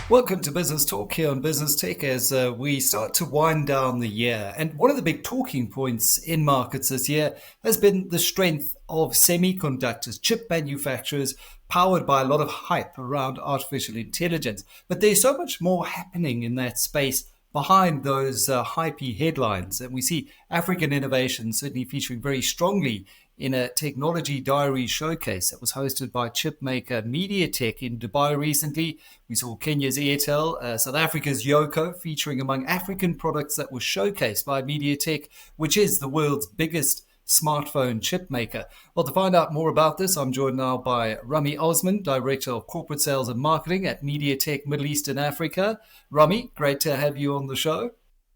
Welcome to Business Talk here on Business Tech as we start to wind down the year. And one of the big talking points in markets this year has been the strength of semiconductors, chip manufacturers, powered by a lot of hype around artificial intelligence. But there's so much more happening in that space behind those hypey headlines. And we see African innovation certainly featuring very strongly in a technology diary showcase that was hosted by chipmaker MediaTek in Dubai recently. We saw Kenya's Airtel, South Africa's Yoco, featuring among African products that were showcased by MediaTek, which is the world's biggest smartphone chip maker. Well, to find out more about this, I'm joined now by Rami Osman, Director of Corporate Sales and Marketing at MediaTek Middle East and Africa. Rami, great to have you on the show.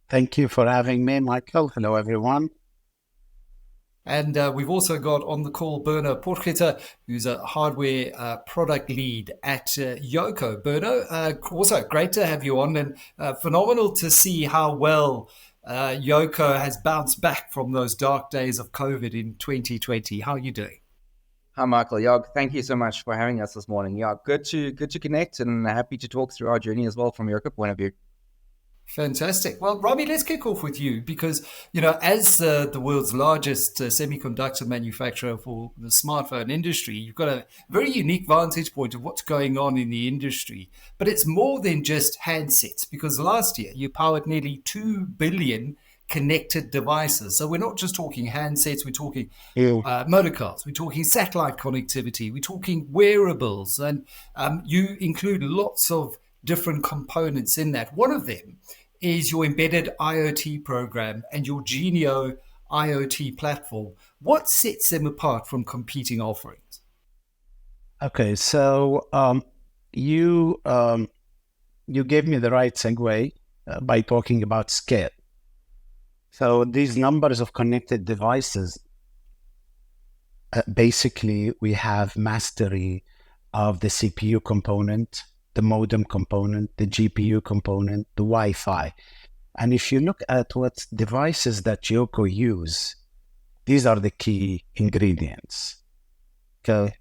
Thank you for having me, Michael. Hello, everyone. And we've also got on the call Berno Potgieter, who's a hardware product lead at Yoco. Berno, also great to have you on, and phenomenal to see how well Yoco has bounced back from those dark days of COVID in 2020. How are you doing? Hi, Michael. Yeah, thank you so much for having us this morning. Yeah, good to connect, and happy to talk through our journey as well from your point of view. Fantastic. Well, Robbie, let's kick off with you because, as the world's largest semiconductor manufacturer for the smartphone industry, you've got a very unique vantage point of what's going on in the industry. But it's more than just handsets because last year you powered nearly 2 billion connected devices. So we're not just talking handsets, we're talking motor cars, we're talking satellite connectivity, we're talking wearables, and you include lots of different components in that. One of them is your embedded IoT program and your Genio IoT platform. What sets them apart from competing offerings? Okay, so you gave me the right segue by talking about scale. So these numbers of connected devices, basically we have mastery of the CPU component, the modem component, the GPU component, the Wi-Fi. And if you look at what devices that Yoco use, these are the key ingredients. Okay,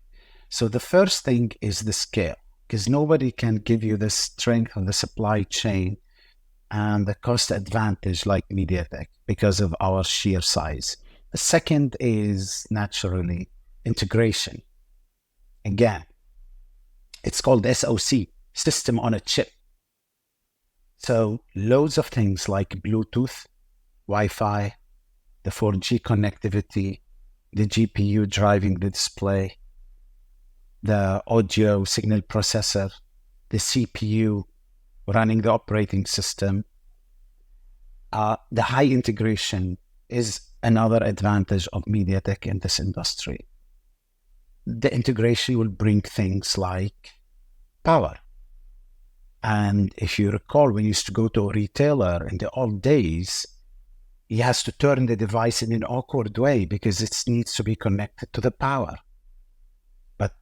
so the first thing is the scale, because nobody can give you the strength of the supply chain and the cost advantage like MediaTek because of our sheer size. The second is naturally integration. Again, it's called SoC, system on a chip. So loads of things like Bluetooth, Wi-Fi, the 4G connectivity, the GPU driving the display, the audio signal processor, the CPU running the operating system. The high integration is another advantage of MediaTek in this industry. The integration will bring things like power. And if you recall, when you used to go to a retailer in the old days, he has to turn the device in an awkward way because it needs to be connected to the power. But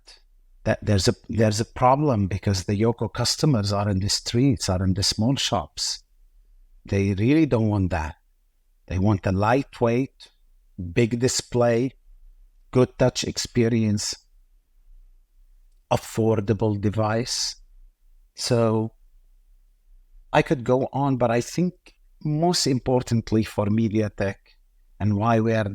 there's a problem because the Yoco customers are in the streets, are in the small shops. They really don't want that. They want a lightweight, big display, good touch experience, affordable device. So I could go on, but I think most importantly for MediaTek and why we are,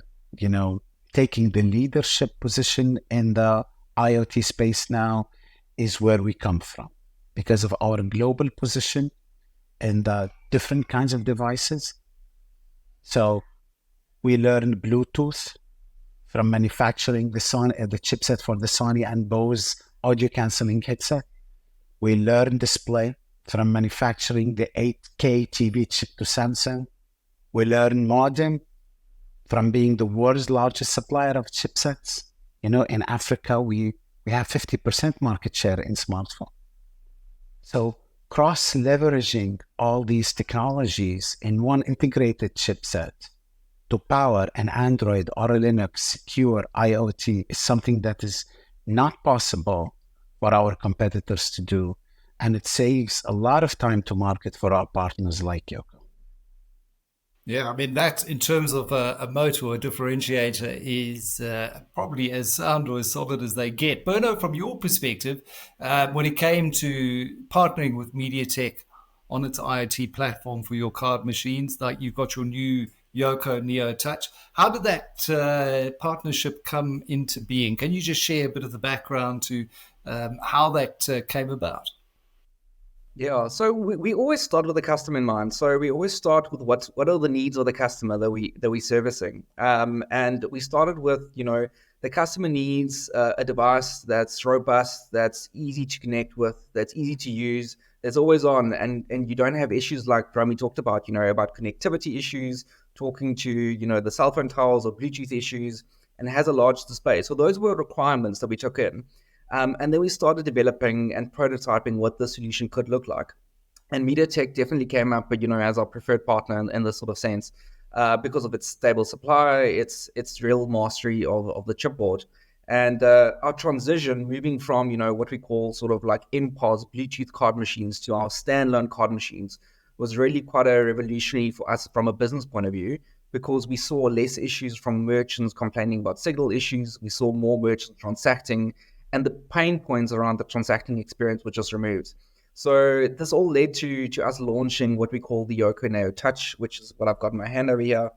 taking the leadership position in the IoT space now is where we come from because of our global position and the different kinds of devices. So we learned Bluetooth from manufacturing the chipset for the Sony and Bose audio cancelling headset. We learned display from manufacturing the 8K TV chip to Samsung. We learned modem from being the world's largest supplier of chipsets. In Africa, we have 50% market share in smartphone. So cross-leveraging all these technologies in one integrated chipset to power an Android or a Linux secure IoT is something that is not possible for our competitors to do. And it saves a lot of time to market for our partners like Yoco. Yeah, I mean, that in terms of a moat or a differentiator is probably as sound or as solid as they get. Berno, from your perspective, when it came to partnering with MediaTek on its IoT platform for your card machines, like you've got your new Yoco Neo Touch, how did that partnership come into being? Can you just share a bit of the background to how that came about? Yeah, so we always start with the customer in mind. So we always start with what are the needs of the customer that we're servicing. And we started with, the customer needs a device that's robust, that's easy to connect with, that's easy to use, that's always on, and you don't have issues like Rami talked about, about connectivity issues, talking to, the cell phone towers or Bluetooth issues, and has a large display. So those were requirements that we took in. And then we started developing and prototyping what the solution could look like. And MediaTek definitely came up, as our preferred partner in this sort of sense, because of its stable supply, its real mastery of the chipboard. And our transition moving from, what we call sort of like MPOS Bluetooth card machines to our standalone card machines was really quite a revolutionary for us from a business point of view, because we saw less issues from merchants complaining about signal issues. We saw more merchants transacting, and the pain points around the transacting experience were just removed. So this all led to us launching what we call the Yoco Neo Touch, which is what I've got in my hand over here.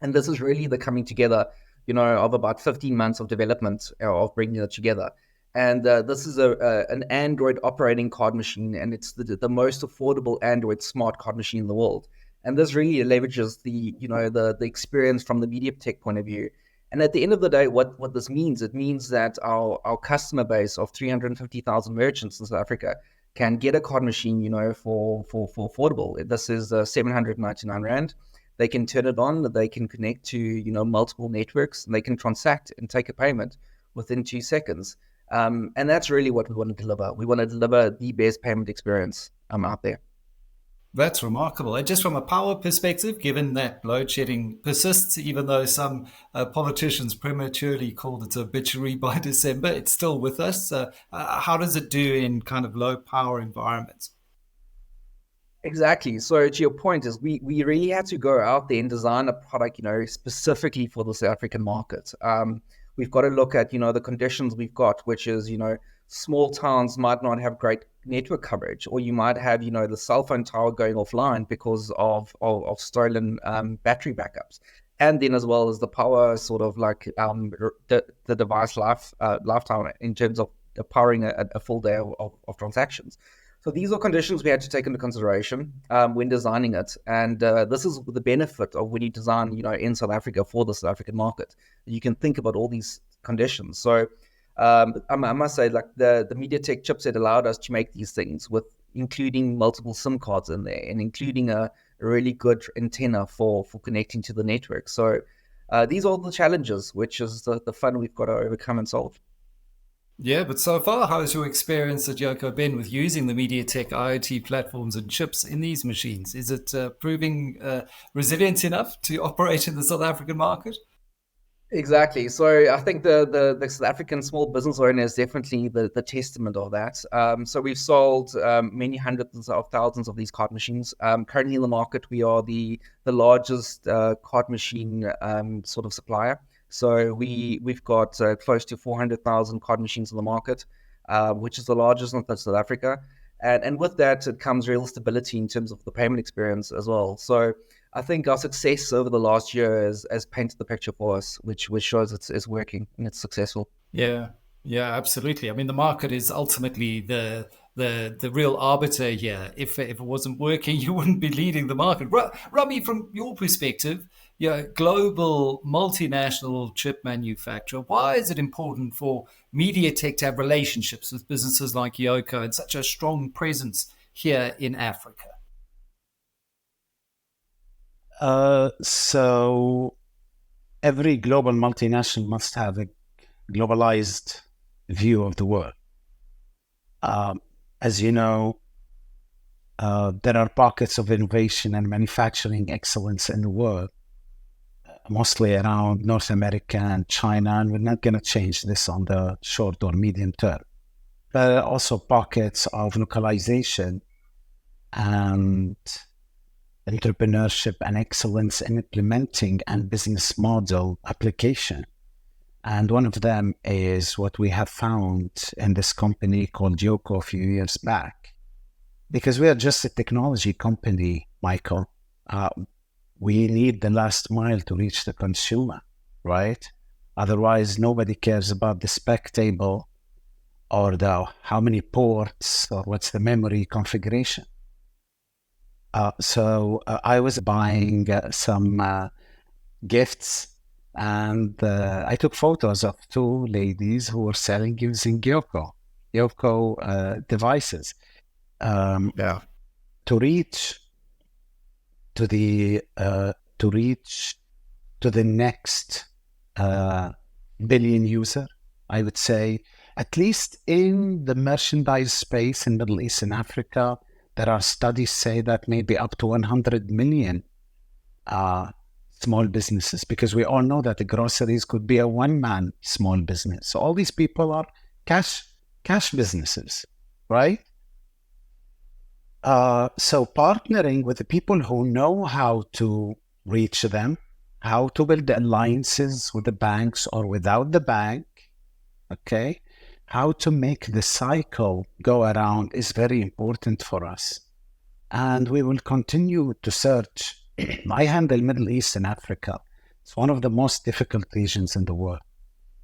And this is really the coming together, of about 15 months of development of bringing it together. And this is an Android operating card machine, and it's the most affordable Android smart card machine in the world. And this really leverages the experience from the MediaTek point of view. And at the end of the day, what this means, it means that our customer base of 350,000 merchants in South Africa can get a card machine, for affordable. This is 799 Rand. They can turn it on, they can connect to, multiple networks, and they can transact and take a payment within 2 seconds. And that's really what we want to deliver. We want to deliver the best payment experience out there. That's remarkable. And just from a power perspective, given that load shedding persists, even though some politicians prematurely called it obituary by December, it's still with us. How does it do in kind of low power environments? Exactly. So to your point is we really had to go out there and design a product, specifically for the South African market. We've got to look at, the conditions we've got, which is, small towns might not have great network coverage, or you might have, the cell phone tower going offline because of stolen battery backups. And then as well as the power sort of like the device lifetime in terms of powering a full day of transactions. So these are conditions we had to take into consideration when designing it. And this is the benefit of when you design, in South Africa for the South African market. You can think about all these conditions. So I must say, like the MediaTek chipset allowed us to make these things with including multiple SIM cards in there and including a really good antenna for connecting to the network. So these are all the challenges, which is the fun we've got to overcome and solve. Yeah, but so far, how has your experience at Yoco been with using the MediaTek IoT platforms and chips in these machines? Is it proving resilient enough to operate in the South African market? Exactly. So I think the South African small business owner is definitely the testament of that. So we've sold many hundreds of thousands of these card machines. Currently in the market, we are the largest card machine sort of supplier. So we've got close to 400,000 card machines in the market, which is the largest in South Africa. And with that, it comes real stability in terms of the payment experience as well. So I think our success over the last year has painted the picture for us, which shows it's working and it's successful. Yeah, yeah, absolutely. I mean, the market is ultimately the real arbiter here. If it wasn't working, you wouldn't be leading the market. Rami, from your perspective, global multinational chip manufacturer, why is it important for MediaTek to have relationships with businesses like Yoco and such a strong presence here in Africa? So every global multinational must have a globalized view of the world. As you know, there are pockets of innovation and manufacturing excellence in the world, mostly around North America and China, and we're not going to change this on the short or medium term. There are also pockets of localization and entrepreneurship and excellence in implementing and business model application. And one of them is what we have found in this company called Yoco a few years back. Because we are just a technology company, Michael. We need the last mile to reach the consumer, right? Otherwise, nobody cares about the spec table or how many ports or what's the memory configuration. So I was buying some gifts, and I took photos of two ladies who were selling using Yoco devices to reach to the next billion user. I would say, at least in the merchandise space in Middle East and Africa, there are studies say that maybe up to 100 million small businesses, because we all know that the groceries could be a one-man small business. So all these people are cash businesses, right? So partnering with the people who know how to reach them, how to build alliances with the banks or without the bank, okay, how to make the cycle go around is very important for us. And we will continue to search. I handle Middle East and Africa. It's one of the most difficult regions in the world.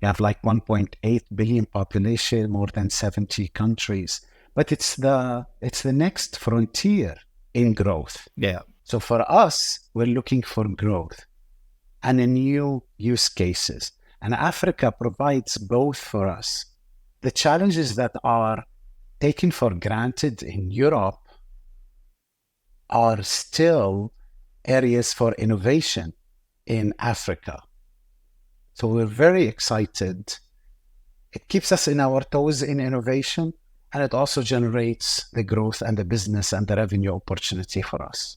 You have like 1.8 billion population, more than 70 countries. But it's the next frontier in growth. Yeah. So for us, we're looking for growth and new use cases. And Africa provides both for us. The challenges that are taken for granted in Europe are still areas for innovation in Africa. So we're very excited. It keeps us in our toes in innovation, and it also generates the growth and the business and the revenue opportunity for us.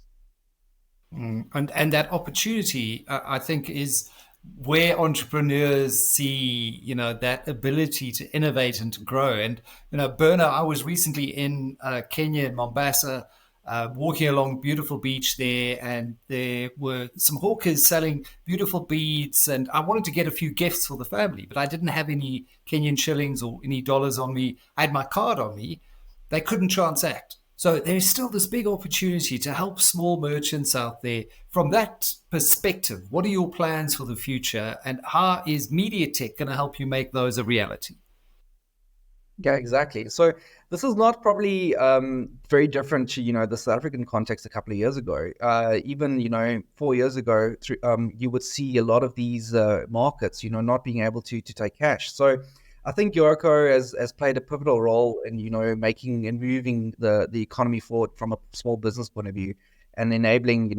And that opportunity, I think, is where entrepreneurs see, that ability to innovate and to grow. And, Berno, I was recently in Kenya, in Mombasa, walking along beautiful beach there, and there were some hawkers selling beautiful beads, and I wanted to get a few gifts for the family, but I didn't have any Kenyan shillings or any dollars on me. I had my card on me. They couldn't transact. So there's still this big opportunity to help small merchants out there. From that perspective, what are your plans for the future, and how is MediaTek going to help you make those a reality? Yeah, exactly. So this is not probably very different to, the South African context a couple of years ago. Even, 4 years ago, you would see a lot of these markets, not being able to take cash. So I think Yoco has played a pivotal role in, making and moving the economy forward from a small business point of view and enabling,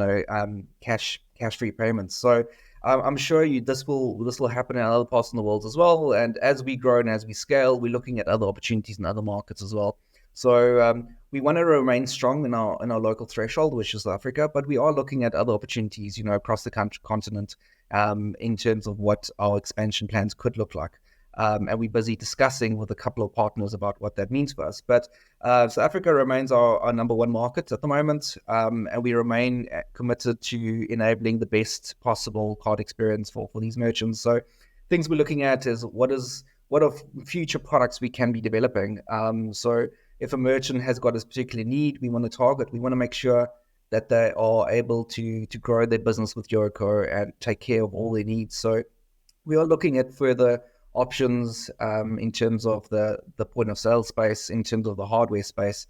cash-free payments. So I'm sure this will happen in other parts of the world as well. And as we grow and as we scale, we're looking at other opportunities in other markets as well. So we want to remain strong in our local threshold, which is Africa, but we are looking at other opportunities, across the continent in terms of what our expansion plans could look like. And we're busy discussing with a couple of partners about what that means for us. But South Africa remains our number one market at the moment, and we remain committed to enabling the best possible card experience for these merchants. So things we're looking at is what are future products we can be developing. So if a merchant has got a particular need we want to target, we want to make sure that they are able to grow their business with Yoco and take care of all their needs. So we are looking at further options in terms of the point of sale space, in terms of the hardware space,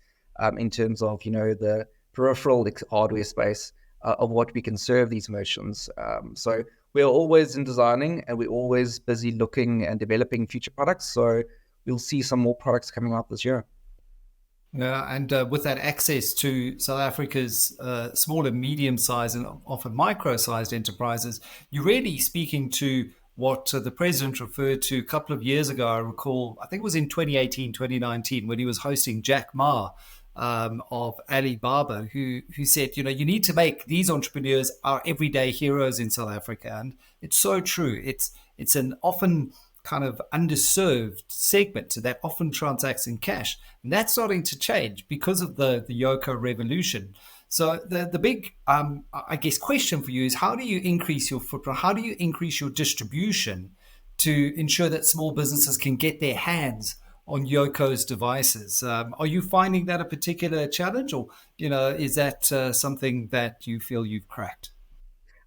in terms of the peripheral hardware space of what we can serve these merchants. So we're always in designing, and we're always busy looking and developing future products. So we'll see some more products coming out this year. Yeah, and with that access to South Africa's small and medium-sized and often micro-sized enterprises, you're really speaking to what the president referred to a couple of years ago. I recall, I think it was in 2018, 2019, when he was hosting Jack Ma of Alibaba, who said, you need to make these entrepreneurs our everyday heroes in South Africa. And it's so true. It's an often kind of underserved segment that often transacts in cash. And that's starting to change because of the Yoco revolution. So the big, I guess, question for you is how do you increase your footprint? How do you increase your distribution to ensure that small businesses can get their hands on Yoko's devices? Are you finding that a particular challenge, or is that something that you feel you've cracked?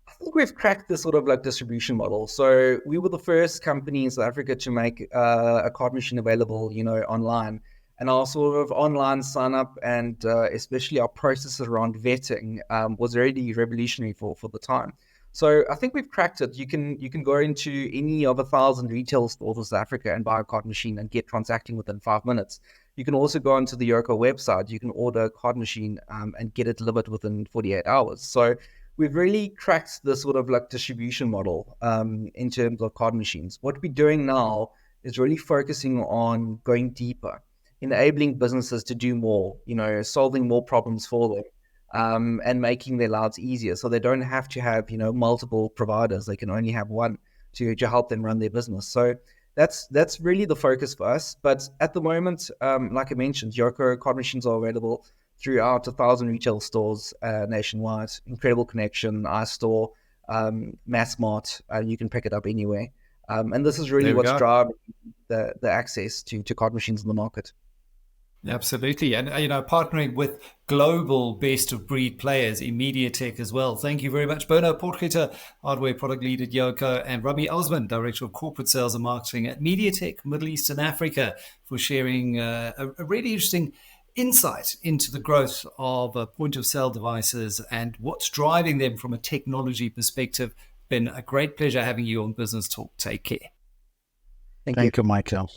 I think we've cracked this sort of like distribution model. So we were the first company in South Africa to make a card machine available, online. And our sort of online sign up and especially our process around vetting was already revolutionary for the time. So I think we've cracked it. You can go into any of 1,000 retail stores in South Africa and buy a card machine and get transacting within 5 minutes. You can also go onto the Yoco website. You can order a card machine and get it delivered within 48 hours. So we've really cracked the sort of like distribution model in terms of card machines. What we're doing now is really focusing on going deeper, enabling businesses to do more, solving more problems for them, and making their lives easier. So they don't have to have, multiple providers. They can only have one to help them run their business. So that's really the focus for us. But at the moment, like I mentioned, Yoco card machines are available throughout 1,000 retail stores nationwide. Incredible connection, iStore, MassMart, you can pick it up anywhere. And this is really There we what's go. driving the access to card machines in the market. Absolutely. And, partnering with global best of breed players in MediaTek as well. Thank you very much, Berno, Potgieter, hardware product lead at Yoco, and Rami, Director of Corporate Sales and Marketing at MediaTek Middle East and Africa, for sharing a really interesting insight into the growth of point of sale devices and what's driving them from a technology perspective. Been a great pleasure having you on Business Talk. Take care. Thank you. Thank you, Michael.